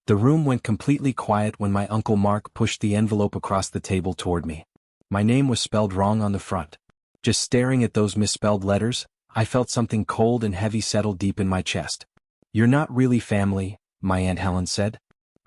The room went completely quiet when my Uncle Mark pushed the envelope across the table toward me. My name was spelled wrong on the front. Just staring at those misspelled letters, I felt something cold and heavy settle deep in my chest. "You're not really family," my Aunt Helen said.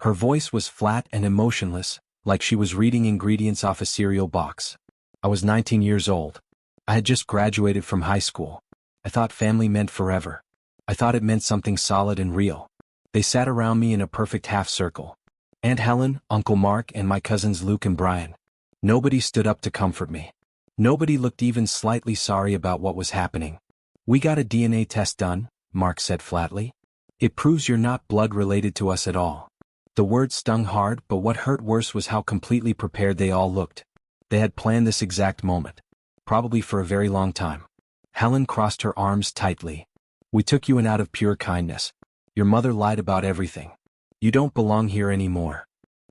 Her voice was flat and emotionless, like she was reading ingredients off a cereal box. I was 19 years old. I had just graduated from high school. I thought family meant forever. I thought it meant something solid and real. They sat around me in a perfect half circle. Aunt Helen, Uncle Mark, and my cousins Luke and Brian. Nobody stood up to comfort me. Nobody looked even slightly sorry about what was happening. "We got a DNA test done," Mark said flatly. "It proves you're not blood related to us at all." The word stung hard, but what hurt worse was how completely prepared they all looked. They had planned this exact moment. Probably for a very long time. Helen crossed her arms tightly. "We took you in out of pure kindness. Your mother lied about everything. You don't belong here anymore."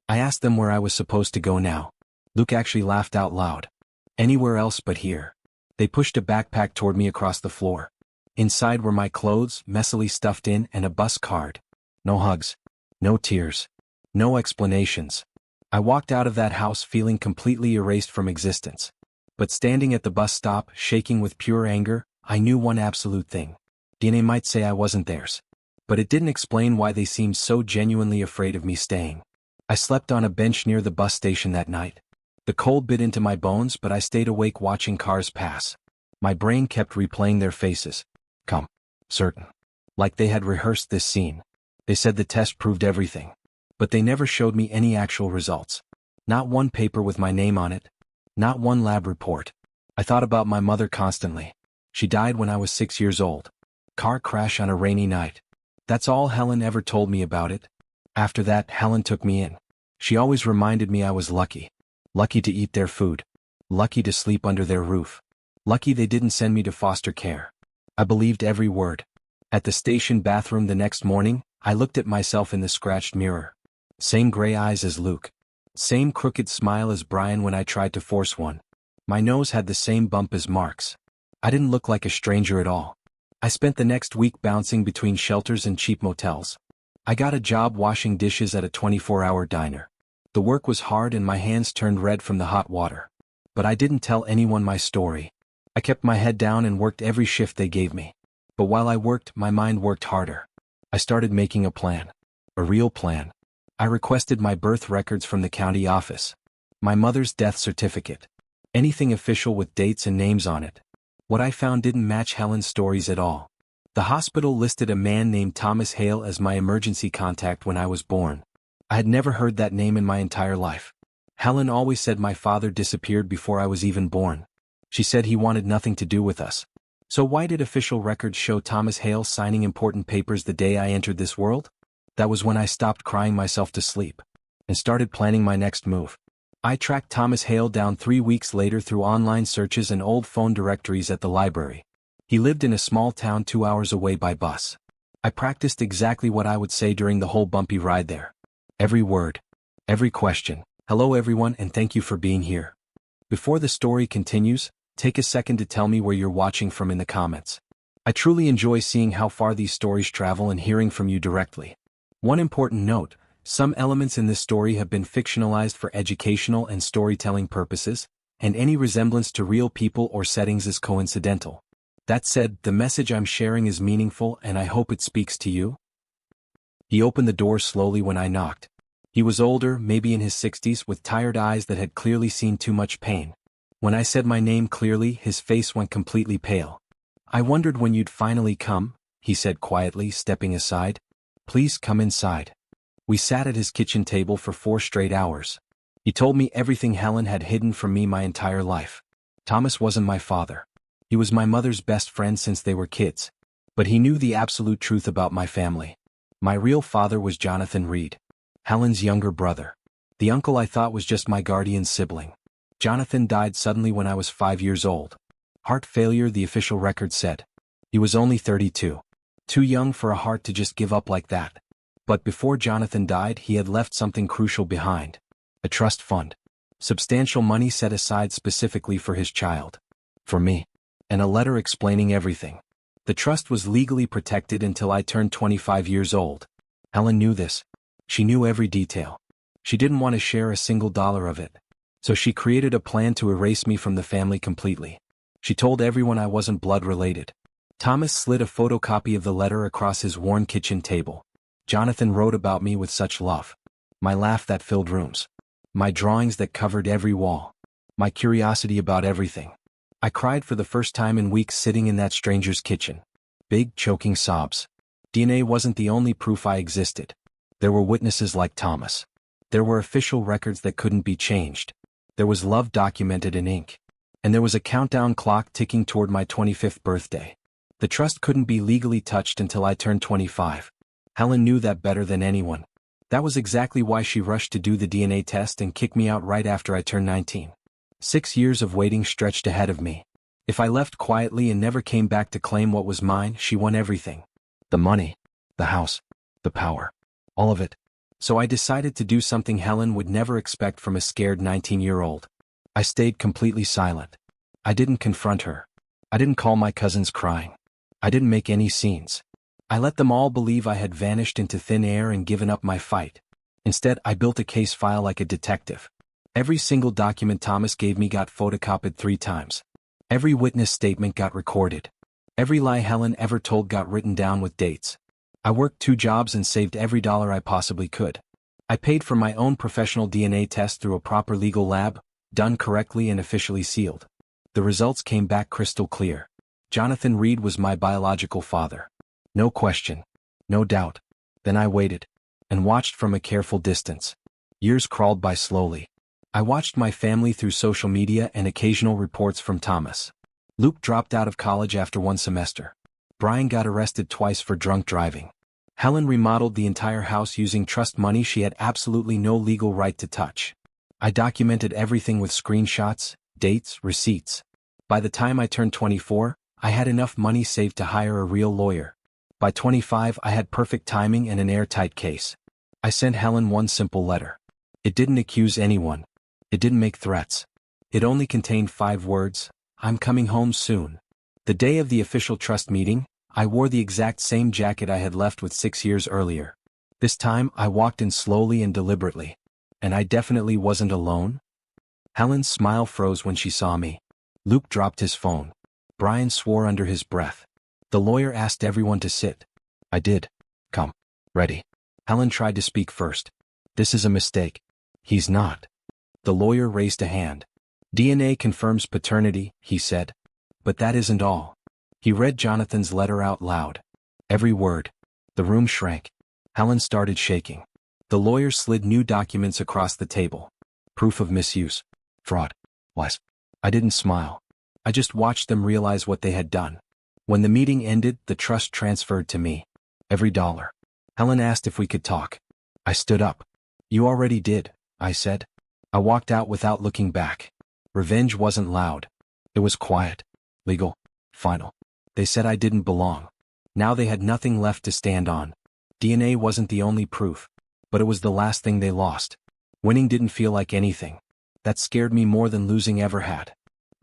I asked them where I was supposed to go now. Luke actually laughed out loud. "Anywhere else but here." They pushed a backpack toward me across the floor. Inside were my clothes, messily stuffed in, and a bus card. No hugs. No tears. No explanations. I walked out of that house feeling completely erased from existence. But standing at the bus stop, shaking with pure anger, I knew one absolute thing. DNA might say I wasn't theirs. But it didn't explain why they seemed so genuinely afraid of me staying. I slept on a bench near the bus station that night. The cold bit into my bones, but I stayed awake watching cars pass. My brain kept replaying their faces. Calm. Certain. Like they had rehearsed this scene. They said the test proved everything. But they never showed me any actual results. Not one paper with my name on it. Not one lab report. I thought about my mother constantly. She died when I was 6 years old. Car crash on a rainy night. That's all Helen ever told me about it. After that, Helen took me in. She always reminded me I was lucky. Lucky to eat their food. Lucky to sleep under their roof. Lucky they didn't send me to foster care. I believed every word. At the station bathroom the next morning, I looked at myself in the scratched mirror. Same gray eyes as Luke. Same crooked smile as Brian when I tried to force one. My nose had the same bump as Mark's. I didn't look like a stranger at all. I spent the next week bouncing between shelters and cheap motels. I got a job washing dishes at a 24-hour diner. The work was hard and my hands turned red from the hot water. But I didn't tell anyone my story. I kept my head down and worked every shift they gave me. But while I worked, my mind worked harder. I started making a plan. A real plan. I requested my birth records from the county office. My mother's death certificate. Anything official with dates and names on it. What I found didn't match Helen's stories at all. The hospital listed a man named Thomas Hale as my emergency contact when I was born. I had never heard that name in my entire life. Helen always said my father disappeared before I was even born. She said he wanted nothing to do with us. So why did official records show Thomas Hale signing important papers the day I entered this world? That was when I stopped crying myself to sleep and started planning my next move. I tracked Thomas Hale down 3 weeks later through online searches and old phone directories at the library. He lived in a small town 2 hours away by bus. I practiced exactly what I would say during the whole bumpy ride there. Every word. Every question. "Hello everyone and thank you for being here." Before the story continues, take a second to tell me where you're watching from in the comments. I truly enjoy seeing how far these stories travel and hearing from you directly. One important note. Some elements in this story have been fictionalized for educational and storytelling purposes, and any resemblance to real people or settings is coincidental. That said, the message I'm sharing is meaningful and I hope it speaks to you. He opened the door slowly when I knocked. He was older, maybe in his 60s, with tired eyes that had clearly seen too much pain. When I said my name clearly, his face went completely pale. "I wondered when you'd finally come," he said quietly, stepping aside. "Please come inside." We sat at his kitchen table for 4 straight hours. He told me everything Helen had hidden from me my entire life. Thomas wasn't my father. He was my mother's best friend since they were kids. But he knew the absolute truth about my family. My real father was Jonathan Reed, Helen's younger brother. The uncle I thought was just my guardian sibling. Jonathan died suddenly when I was 5 years old. Heart failure, the official record said. He was only 32. Too young for a heart to just give up like that. But before Jonathan died, he had left something crucial behind. A trust fund. Substantial money set aside specifically for his child. For me. And a letter explaining everything. The trust was legally protected until I turned 25 years old. Helen knew this. She knew every detail. She didn't want to share a single dollar of it. So she created a plan to erase me from the family completely. She told everyone I wasn't blood-related. Thomas slid a photocopy of the letter across his worn kitchen table. Jonathan wrote about me with such love. My laugh that filled rooms. My drawings that covered every wall. My curiosity about everything. I cried for the first time in weeks sitting in that stranger's kitchen. Big, choking sobs. DNA wasn't the only proof I existed. There were witnesses like Thomas. There were official records that couldn't be changed. There was love documented in ink. And there was a countdown clock ticking toward my 25th birthday. The trust couldn't be legally touched until I turned 25. Helen knew that better than anyone. That was exactly why she rushed to do the DNA test and kick me out right after I turned 19. 6 years of waiting stretched ahead of me. If I left quietly and never came back to claim what was mine, she won everything. The money, the house, the power, all of it. So I decided to do something Helen would never expect from a scared 19-year-old. I stayed completely silent. I didn't confront her. I didn't call my cousins crying. I didn't make any scenes. I let them all believe I had vanished into thin air and given up my fight. Instead, I built a case file like a detective. Every single document Thomas gave me got photocopied 3 times. Every witness statement got recorded. Every lie Helen ever told got written down with dates. I worked 2 jobs and saved every dollar I possibly could. I paid for my own professional DNA test through a proper legal lab, done correctly and officially sealed. The results came back crystal clear. Jonathan Reed was my biological father. No question. No doubt. Then I waited. And watched from a careful distance. Years crawled by slowly. I watched my family through social media and occasional reports from Thomas. Luke dropped out of college after 1 semester. Brian got arrested twice for drunk driving. Helen remodeled the entire house using trust money she had absolutely no legal right to touch. I documented everything with screenshots, dates, receipts. By the time I turned 24, I had enough money saved to hire a real lawyer. By 25, I had perfect timing and an airtight case. I sent Helen one simple letter. It didn't accuse anyone. It didn't make threats. It only contained 5 words: I'm coming home soon. The day of the official trust meeting, I wore the exact same jacket I had left with 6 years earlier. This time, I walked in slowly and deliberately. And I definitely wasn't alone. Helen's smile froze when she saw me. Luke dropped his phone. Brian swore under his breath. The lawyer asked everyone to sit. I did. Come. Ready. Helen tried to speak first. This is a mistake. He's not. The lawyer raised a hand. DNA confirms paternity, he said. But that isn't all. He read Jonathan's letter out loud. Every word. The room shrank. Helen started shaking. The lawyer slid new documents across the table. Proof of misuse. Fraud. Lies. I didn't smile. I just watched them realize what they had done. When the meeting ended, the trust transferred to me. Every dollar. Helen asked if we could talk. I stood up. You already did, I said. I walked out without looking back. Revenge wasn't loud. It was quiet. Legal. Final. They said I didn't belong. Now they had nothing left to stand on. DNA wasn't the only proof. But it was the last thing they lost. Winning didn't feel like anything. That scared me more than losing ever had.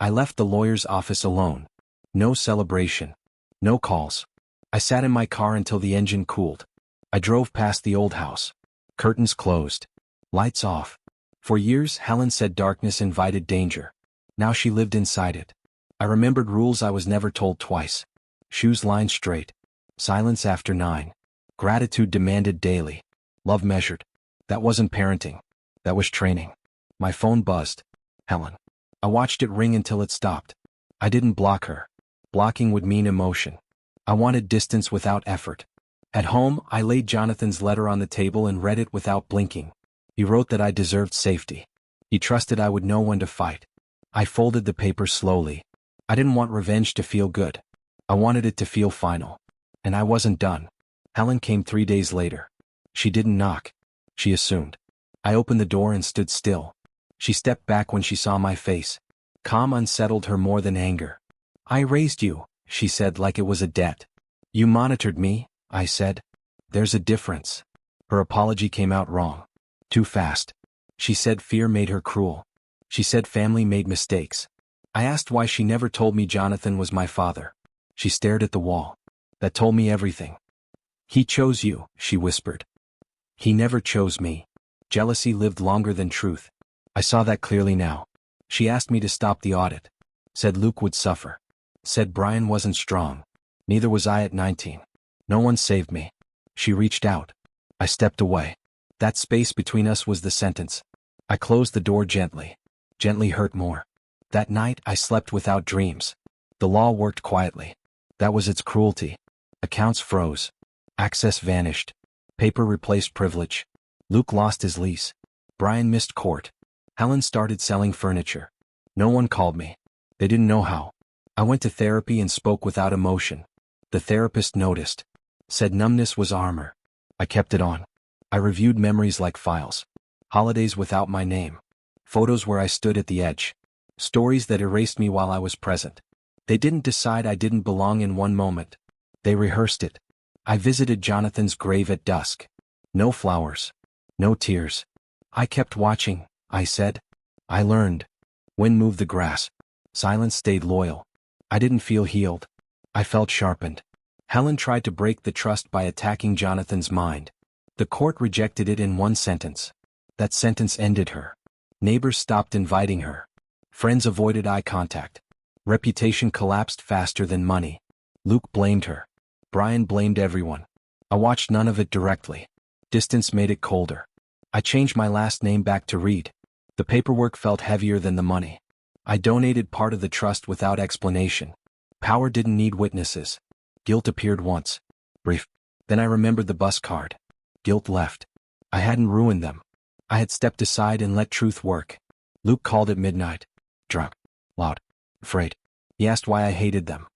I left the lawyer's office alone. No celebration. No calls. I sat in my car until the engine cooled. I drove past the old house. Curtains closed. Lights off. For years, Helen said darkness invited danger. Now she lived inside it. I remembered rules I was never told twice. Shoes lined straight. Silence after 9. Gratitude demanded daily. Love measured. That wasn't parenting. That was training. My phone buzzed. Helen. I watched it ring until it stopped. I didn't block her. Blocking would mean emotion. I wanted distance without effort. At home, I laid Jonathan's letter on the table and read it without blinking. He wrote that I deserved safety. He trusted I would know when to fight. I folded the paper slowly. I didn't want revenge to feel good. I wanted it to feel final. And I wasn't done. Helen came 3 days later. She didn't knock. She assumed. I opened the door and stood still. She stepped back when she saw my face. Calm unsettled her more than anger. I raised you, she said like it was a debt. You monitored me, I said. There's a difference. Her apology came out wrong. Too fast. She said fear made her cruel. She said family made mistakes. I asked why she never told me Jonathan was my father. She stared at the wall. That told me everything. He chose you, she whispered. He never chose me. Jealousy lived longer than truth. I saw that clearly now. She asked me to stop the audit. Said Luke would suffer. Said Brian wasn't strong. Neither was I at 19. No one saved me. She reached out. I stepped away. That space between us was the sentence. I closed the door gently. Gently hurt more. That night I slept without dreams. The law worked quietly. That was its cruelty. Accounts froze. Access vanished. Paper replaced privilege. Luke lost his lease. Brian missed court. Helen started selling furniture. No one called me. They didn't know how. I went to therapy and spoke without emotion. The therapist noticed. Said numbness was armor. I kept it on. I reviewed memories like files. Holidays without my name. Photos where I stood at the edge. Stories that erased me while I was present. They didn't decide I didn't belong in one moment. They rehearsed it. I visited Jonathan's grave at dusk. No flowers. No tears. I kept watching, I said. I learned. Wind moved the grass. Silence stayed loyal. I didn't feel healed. I felt sharpened. Helen tried to break the trust by attacking Jonathan's mind. The court rejected it in one sentence. That sentence ended her. Neighbors stopped inviting her. Friends avoided eye contact. Reputation collapsed faster than money. Luke blamed her. Brian blamed everyone. I watched none of it directly. Distance made it colder. I changed my last name back to Reed. The paperwork felt heavier than the money. I donated part of the trust without explanation. Power didn't need witnesses. Guilt appeared once. Brief. Then I remembered the bus card. Guilt left. I hadn't ruined them. I had stepped aside and let truth work. Luke called at midnight. Drunk. Loud. Afraid. He asked why I hated them.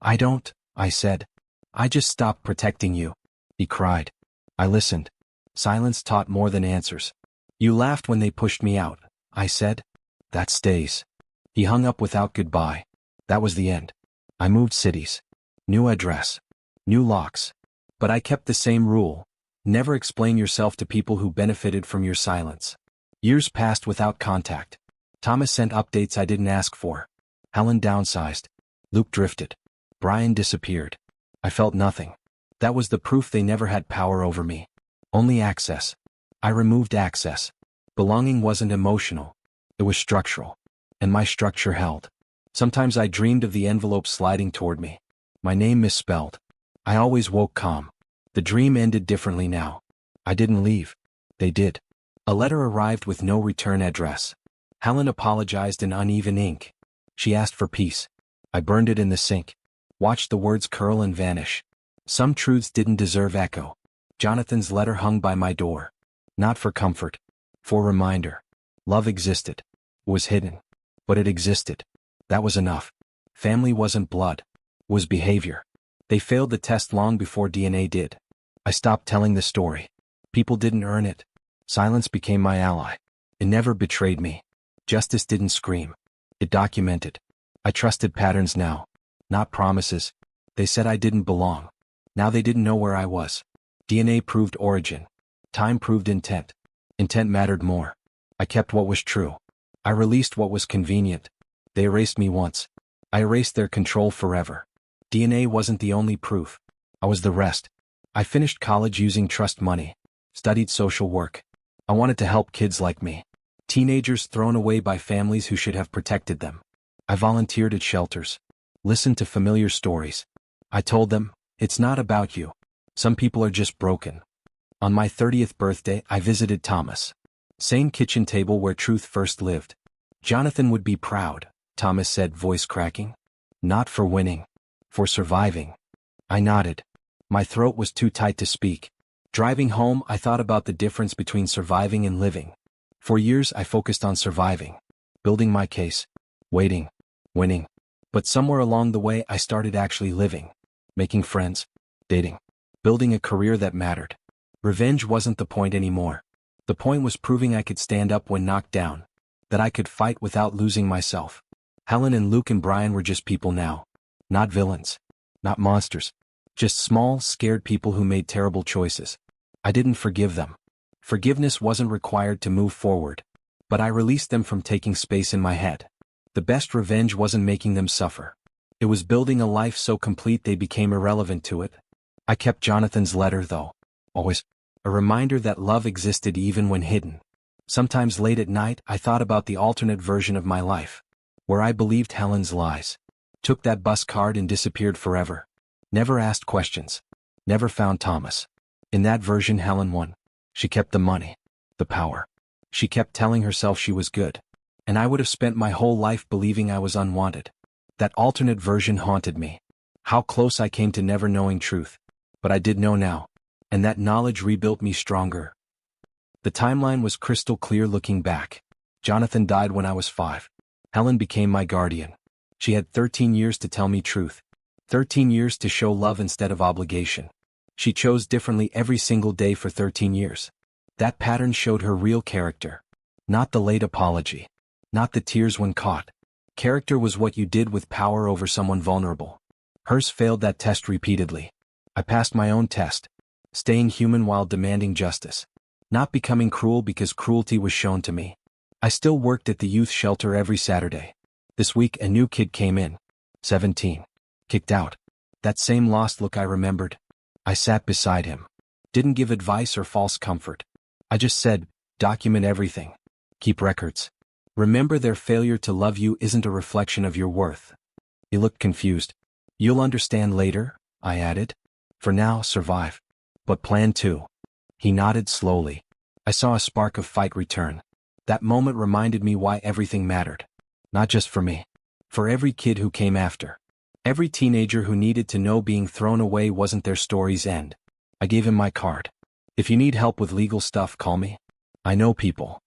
I don't, I said. I just stopped protecting you. He cried. I listened. Silence taught more than answers. You laughed when they pushed me out, I said. That stays. He hung up without goodbye. That was the end. I moved cities. New address. New locks. But I kept the same rule. Never explain yourself to people who benefited from your silence. Years passed without contact. Thomas sent updates I didn't ask for. Helen downsized. Luke drifted. Brian disappeared. I felt nothing. That was the proof they never had power over me. Only access. I removed access. Belonging wasn't emotional. It was structural. And my structure held. Sometimes I dreamed of the envelope sliding toward me. My name misspelled. I always woke calm. The dream ended differently now. I didn't leave. They did. A letter arrived with no return address. Helen apologized in uneven ink. She asked for peace. I burned it in the sink. Watched the words curl and vanish. Some truths didn't deserve echo. Jonathan's letter hung by my door. Not for comfort. For reminder. Love existed. Was hidden. But it existed. That was enough. Family wasn't blood. Was behavior. They failed the test long before DNA did. I stopped telling the story. People didn't earn it. Silence became my ally. It never betrayed me. Justice didn't scream. It documented. I trusted patterns now. Not promises. They said I didn't belong. Now they didn't know where I was. DNA proved origin. Time proved intent. Intent mattered more. I kept what was true. I released what was convenient. They erased me once. I erased their control forever. DNA wasn't the only proof. I was the rest. I finished college using trust money. Studied social work. I wanted to help kids like me. Teenagers thrown away by families who should have protected them. I volunteered at shelters. Listened to familiar stories. I told them, it's not about you. Some people are just broken. On my 30th birthday, I visited Thomas. Same kitchen table where truth first lived. Jonathan would be proud, Thomas said, voice cracking. Not for winning. For surviving. I nodded. My throat was too tight to speak. Driving home, I thought about the difference between surviving and living. For years, I focused on surviving. Building my case. Waiting. Winning. But somewhere along the way, I started actually living. Making friends. Dating. Building a career that mattered. Revenge wasn't the point anymore. The point was proving I could stand up when knocked down. That I could fight without losing myself. Helen and Luke and Brian were just people now. Not villains. Not monsters. Just small, scared people who made terrible choices. I didn't forgive them. Forgiveness wasn't required to move forward. But I released them from taking space in my head. The best revenge wasn't making them suffer. It was building a life so complete they became irrelevant to it. I kept Jonathan's letter though. Always. A reminder that love existed even when hidden. Sometimes late at night I thought about the alternate version of my life, where I believed Helen's lies, took that bus card and disappeared forever. Never asked questions. Never found Thomas. In that version Helen won. She kept the money. The power. She kept telling herself she was good. And I would have spent my whole life believing I was unwanted. That alternate version haunted me. How close I came to never knowing truth. But I did know now. And that knowledge rebuilt me stronger. The timeline was crystal clear looking back. Jonathan died when I was 5. Helen became my guardian. She had 13 years to tell me truth. 13 years to show love instead of obligation. She chose differently every single day for 13 years. That pattern showed her real character. Not the late apology. Not the tears when caught. Character was what you did with power over someone vulnerable. Hers failed that test repeatedly. I passed my own test. Staying human while demanding justice. Not becoming cruel because cruelty was shown to me. I still worked at the youth shelter every Saturday. This week a new kid came in. 17. Kicked out. That same lost look I remembered. I sat beside him. Didn't give advice or false comfort. I just said, document everything. Keep records. Remember, their failure to love you isn't a reflection of your worth. He looked confused. You'll understand later, I added. For now, survive. But plan 2. He nodded slowly. I saw a spark of fight return. That moment reminded me why everything mattered. Not just for me. For every kid who came after. Every teenager who needed to know being thrown away wasn't their story's end. I gave him my card. If you need help with legal stuff, call me. I know people.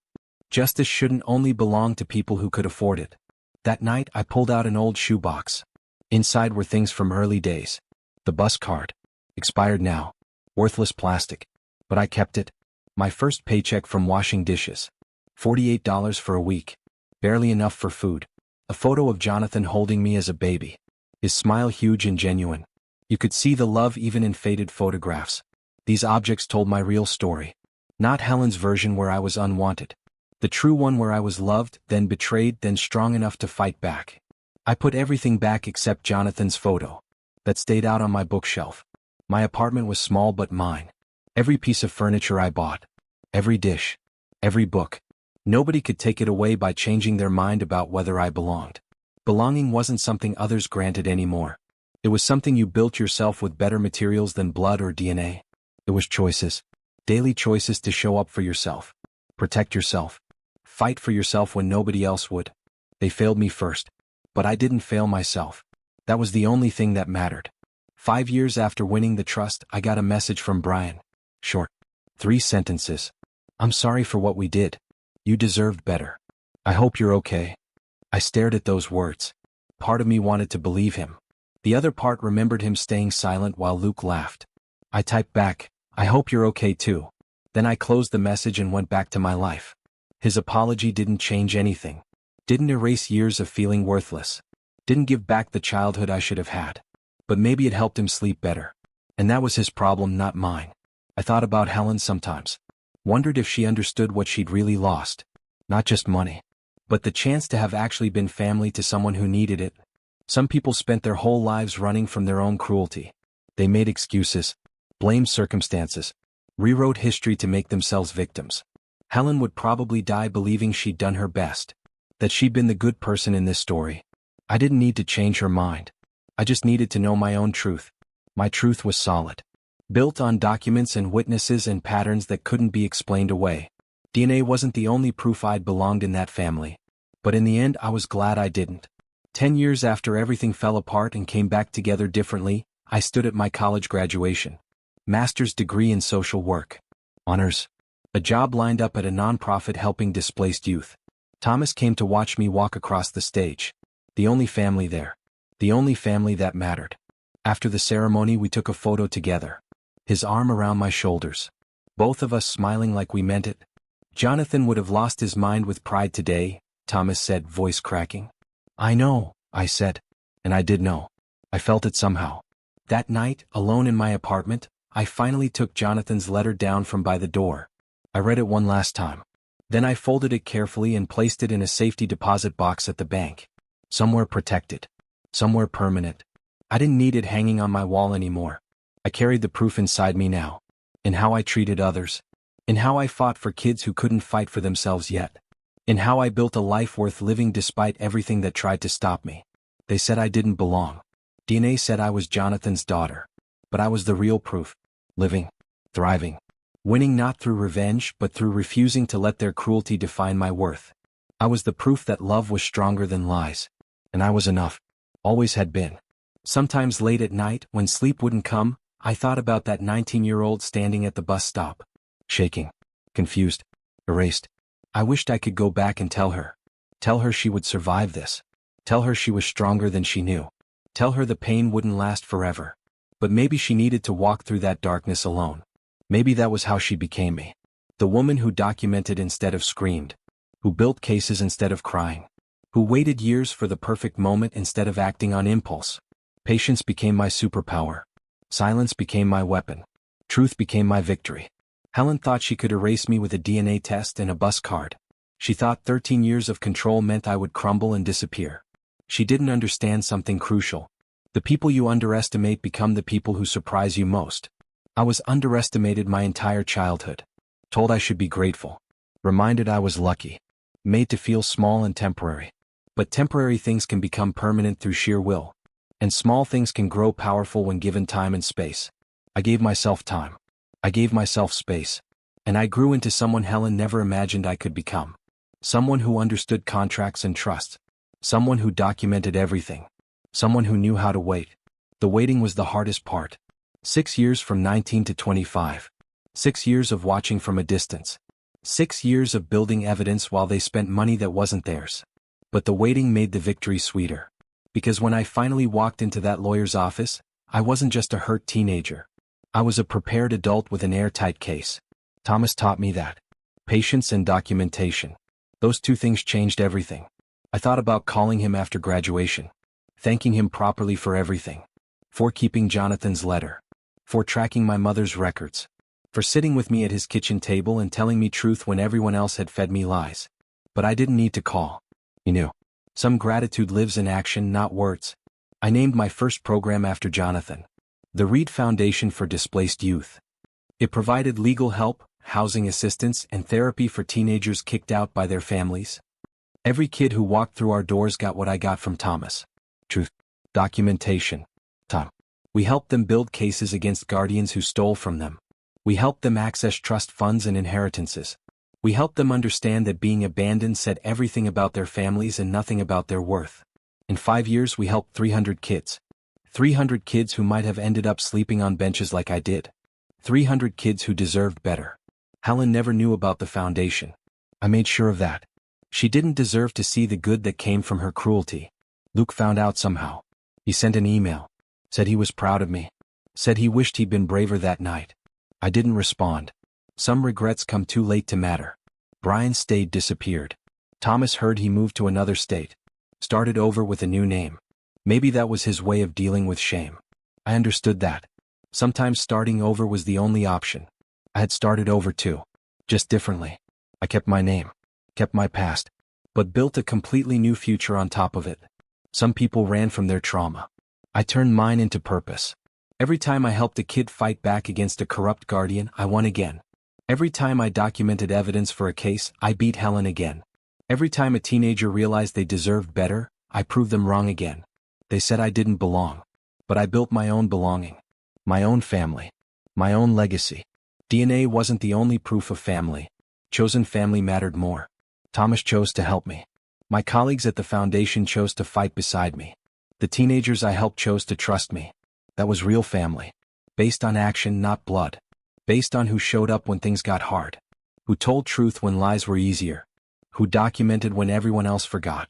Justice shouldn't only belong to people who could afford it. That night I pulled out an old shoebox. Inside were things from early days. The bus card. Expired now. Worthless plastic. But I kept it. My first paycheck from washing dishes. $48 for a week. Barely enough for food. A photo of Jonathan holding me as a baby. His smile huge and genuine. You could see the love even in faded photographs. These objects told my real story. Not Helen's version where I was unwanted. The true one where I was loved, then betrayed, then strong enough to fight back. I put everything back except Jonathan's photo. That stayed out on my bookshelf. My apartment was small but mine. Every piece of furniture I bought. Every dish. Every book. Nobody could take it away by changing their mind about whether I belonged. Belonging wasn't something others granted anymore. It was something you built yourself with better materials than blood or DNA. It was choices. Daily choices to show up for yourself. Protect yourself. Fight for yourself when nobody else would. They failed me first. But I didn't fail myself. That was the only thing that mattered. 5 years after winning the trust, I got a message from Brian. Short. 3 sentences. I'm sorry for what we did. You deserved better. I hope you're okay. I stared at those words. Part of me wanted to believe him. The other part remembered him staying silent while Luke laughed. I typed back, I hope you're okay too. Then I closed the message and went back to my life. His apology didn't change anything. Didn't erase years of feeling worthless. Didn't give back the childhood I should have had. But maybe it helped him sleep better. And that was his problem, not mine. I thought about Helen sometimes. Wondered if she understood what she'd really lost. Not just money. But the chance to have actually been family to someone who needed it. Some people spent their whole lives running from their own cruelty. They made excuses. Blamed circumstances. Rewrote history to make themselves victims. Helen would probably die believing she'd done her best. That she'd been the good person in this story. I didn't need to change her mind. I just needed to know my own truth. My truth was solid. Built on documents and witnesses and patterns that couldn't be explained away. DNA wasn't the only proof I'd belonged in that family. But in the end I was glad I didn't. 10 years after everything fell apart and came back together differently, I stood at my college graduation. Master's degree in social work. Honors. A job lined up at a nonprofit helping displaced youth. Thomas came to watch me walk across the stage. The only family there. The only family that mattered. After the ceremony we took a photo together. His arm around my shoulders. Both of us smiling like we meant it. Jonathan would have lost his mind with pride today, Thomas said, voice cracking. I know, I said. And I did know. I felt it somehow. That night, alone in my apartment, I finally took Jonathan's letter down from by the door. I read it one last time. Then I folded it carefully and placed it in a safety deposit box at the bank. Somewhere protected. Somewhere permanent. I didn't need it hanging on my wall anymore. I carried the proof inside me now. in how I treated others, in how I fought for kids who couldn't fight for themselves yet, in how I built a life worth living despite everything that tried to stop me. They said I didn't belong. DNA said I was Jonathan's daughter. But I was the real proof. Living. Thriving. Winning not through revenge but through refusing to let their cruelty define my worth. I was the proof that love was stronger than lies. And I was enough. Always had been. Sometimes late at night, when sleep wouldn't come, I thought about that 19-year-old standing at the bus stop. Shaking. Confused. Erased. I wished I could go back and tell her. Tell her she would survive this. Tell her she was stronger than she knew. Tell her the pain wouldn't last forever. But maybe she needed to walk through that darkness alone. Maybe that was how she became me. The woman who documented instead of screamed. Who built cases instead of crying. Who waited years for the perfect moment instead of acting on impulse. Patience became my superpower. Silence became my weapon. Truth became my victory. Helen thought she could erase me with a DNA test and a bus card. She thought 13 years of control meant I would crumble and disappear. She didn't understand something crucial. The people you underestimate become the people who surprise you most. I was underestimated my entire childhood. Told I should be grateful. Reminded I was lucky. Made to feel small and temporary. But temporary things can become permanent through sheer will. And small things can grow powerful when given time and space. I gave myself time. I gave myself space. And I grew into someone Helen never imagined I could become. Someone who understood contracts and trust. Someone who documented everything. Someone who knew how to wait. The waiting was the hardest part. 6 years from 19 to 25. 6 years of watching from a distance. 6 years of building evidence while they spent money that wasn't theirs. But the waiting made the victory sweeter. Because when I finally walked into that lawyer's office, I wasn't just a hurt teenager. I was a prepared adult with an airtight case. Thomas taught me that. Patience and documentation. Those two things changed everything. I thought about calling him after graduation. Thanking him properly for everything. For keeping Jonathan's letter. For tracking my mother's records. For sitting with me at his kitchen table and telling me truth when everyone else had fed me lies. But I didn't need to call. He knew. Some gratitude lives in action, not words. I named my first program after Jonathan. The Reed Foundation for Displaced Youth. It provided legal help, housing assistance, and therapy for teenagers kicked out by their families. Every kid who walked through our doors got what I got from Thomas. Truth. Documentation. Time. We helped them build cases against guardians who stole from them. We helped them access trust funds and inheritances. We helped them understand that being abandoned said everything about their families and nothing about their worth. In 5 years we helped 300 kids. 300 kids who might have ended up sleeping on benches like I did. 300 kids who deserved better. Helen never knew about the foundation. I made sure of that. She didn't deserve to see the good that came from her cruelty. Luke found out somehow. He sent an email. Said he was proud of me. Said he wished he'd been braver that night. I didn't respond. Some regrets come too late to matter. Brian stayed disappeared. Thomas heard he moved to another state. Started over with a new name. Maybe that was his way of dealing with shame. I understood that. Sometimes starting over was the only option. I had started over too. Just differently. I kept my name. Kept my past. But built a completely new future on top of it. Some people ran from their trauma. I turned mine into purpose. Every time I helped a kid fight back against a corrupt guardian, I won again. Every time I documented evidence for a case, I beat Helen again. Every time a teenager realized they deserved better, I proved them wrong again. They said I didn't belong. But I built my own belonging. My own family. My own legacy. DNA wasn't the only proof of family. Chosen family mattered more. Thomas chose to help me. My colleagues at the foundation chose to fight beside me. The teenagers I helped chose to trust me. That was real family. Based on action, not blood. Based on who showed up when things got hard. Who told truth when lies were easier. Who documented when everyone else forgot.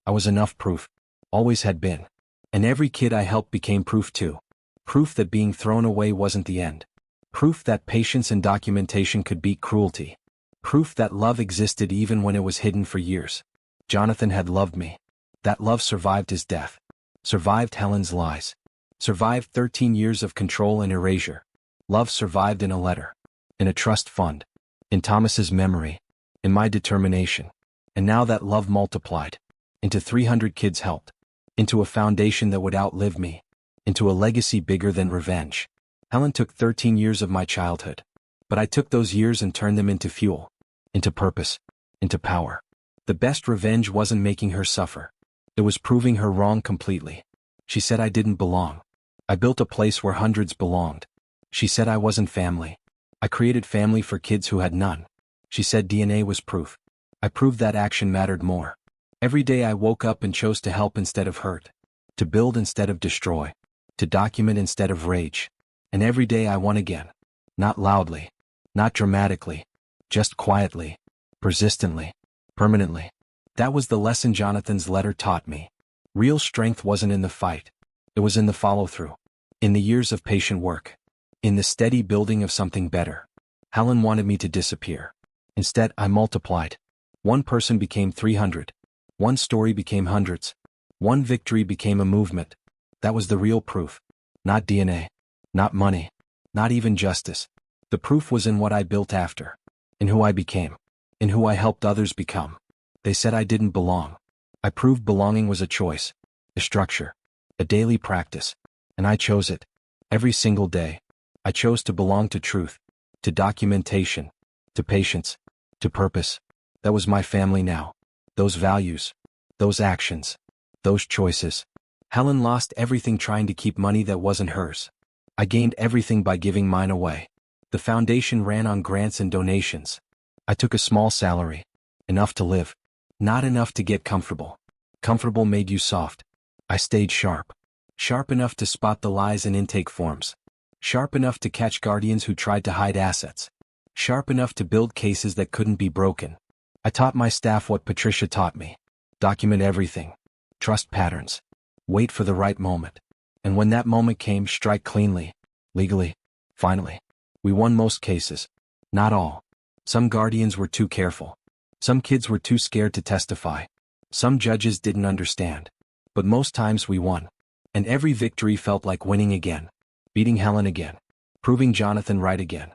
I was enough proof. Always had been. And every kid I helped became proof too. Proof that being thrown away wasn't the end. Proof that patience and documentation could beat cruelty. Proof that love existed even when it was hidden for years. Jonathan had loved me. That love survived his death. Survived Helen's lies. Survived 13 years of control and erasure. Love survived in a letter. In a trust fund. In Thomas's memory. In my determination. And now that love multiplied. Into 300 kids helped. Into a foundation that would outlive me. Into a legacy bigger than revenge. Helen took 13 years of my childhood. But I took those years and turned them into fuel, into purpose, into power. The best revenge wasn't making her suffer. It was proving her wrong completely. She said I didn't belong. I built a place where hundreds belonged. She said I wasn't family. I created family for kids who had none. She said DNA was proof. I proved that action mattered more. Every day I woke up and chose to help instead of hurt, to build instead of destroy, to document instead of rage. And every day I won again. Not loudly, not dramatically, just quietly, persistently, permanently. That was the lesson Jonathan's letter taught me. Real strength wasn't in the fight. It was in the follow-through, in the years of patient work, in the steady building of something better. Helen wanted me to disappear. Instead, I multiplied. One person became 300. One story became hundreds. One victory became a movement. That was the real proof. Not DNA. Not money. Not even justice. The proof was in what I built after. In who I became. In who I helped others become. They said I didn't belong. I proved belonging was a choice. A structure. A daily practice. And I chose it. Every single day. I chose to belong to truth. To documentation. To patience. To purpose. That was my family now. Those values. Those actions. Those choices. Helen lost everything trying to keep money that wasn't hers. I gained everything by giving mine away. The foundation ran on grants and donations. I took a small salary. Enough to live. Not enough to get comfortable. Comfortable made you soft. I stayed sharp. Sharp enough to spot the lies in intake forms. Sharp enough to catch guardians who tried to hide assets. Sharp enough to build cases that couldn't be broken. I taught my staff what Patricia taught me. Document everything. Trust patterns. Wait for the right moment. And when that moment came, strike cleanly. Legally. Finally. We won most cases. Not all. Some guardians were too careful. Some kids were too scared to testify. Some judges didn't understand. But most times we won. And every victory felt like winning again. Beating Helen again. Proving Jonathan right again.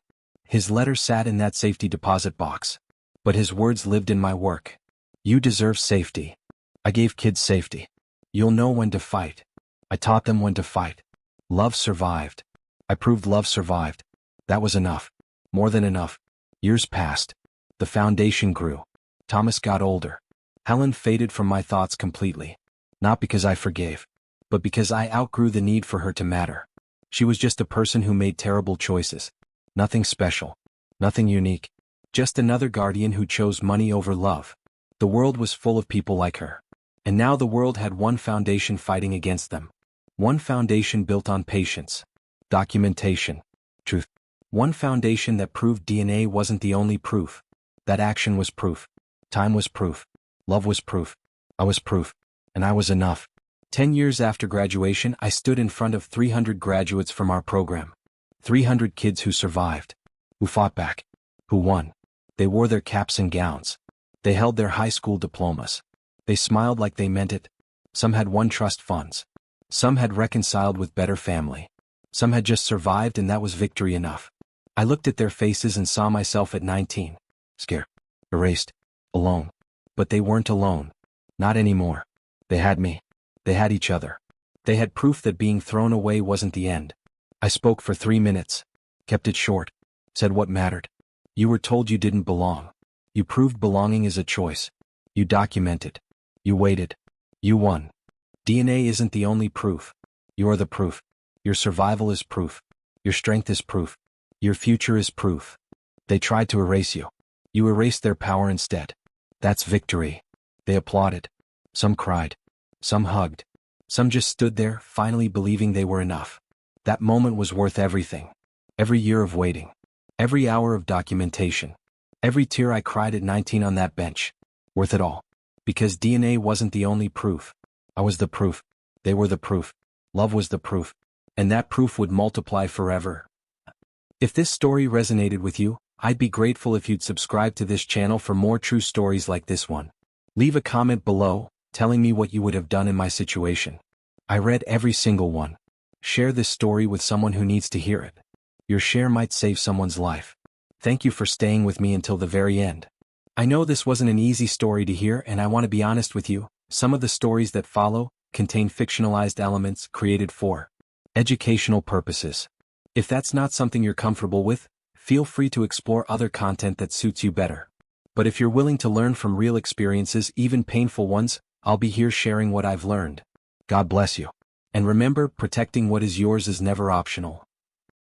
His letter sat in that safety deposit box. But his words lived in my work. You deserve safety. I gave kids safety. You'll know when to fight. I taught them when to fight. Love survived. I proved love survived. That was enough. More than enough. Years passed. The foundation grew. Thomas got older. Helen faded from my thoughts completely. Not because I forgave, but because I outgrew the need for her to matter. She was just a person who made terrible choices. Nothing special. Nothing unique. Just another guardian who chose money over love. The world was full of people like her. And now the world had one foundation fighting against them. One foundation built on patience. Documentation. Truth. One foundation that proved DNA wasn't the only proof. That action was proof. Time was proof. Love was proof. I was proof. And I was enough. 10 years after graduation, I stood in front of 300 graduates from our program. 300 kids who survived. Who fought back. Who won. They wore their caps and gowns. They held their high school diplomas. They smiled like they meant it. Some had won trust funds. Some had reconciled with better family. Some had just survived and that was victory enough. I looked at their faces and saw myself at 19. Scared. Erased. Alone. But they weren't alone. Not anymore. They had me. They had each other. They had proof that being thrown away wasn't the end. I spoke for 3 minutes. Kept it short. Said what mattered. You were told you didn't belong. You proved belonging is a choice. You documented. You waited. You won. DNA isn't the only proof. You're the proof. Your survival is proof. Your strength is proof. Your future is proof. They tried to erase you. You erased their power instead. That's victory. They applauded. Some cried. Some hugged. Some just stood there, finally believing they were enough. That moment was worth everything. Every year of waiting. Every hour of documentation. Every tear I cried at 19 on that bench. Worth it all. Because DNA wasn't the only proof. I was the proof. They were the proof. Love was the proof. And that proof would multiply forever. If this story resonated with you, I'd be grateful if you'd subscribe to this channel for more true stories like this one. Leave a comment below, telling me what you would have done in my situation. I read every single one. Share this story with someone who needs to hear it. Your share might save someone's life. Thank you for staying with me until the very end. I know this wasn't an easy story to hear, and I want to be honest with you, some of the stories that follow contain fictionalized elements created for educational purposes. If that's not something you're comfortable with, Feel free to explore other content that suits you better. But if you're willing to learn from real experiences, even painful ones, I'll be here sharing what I've learned. God bless you. And remember, protecting what is yours is never optional.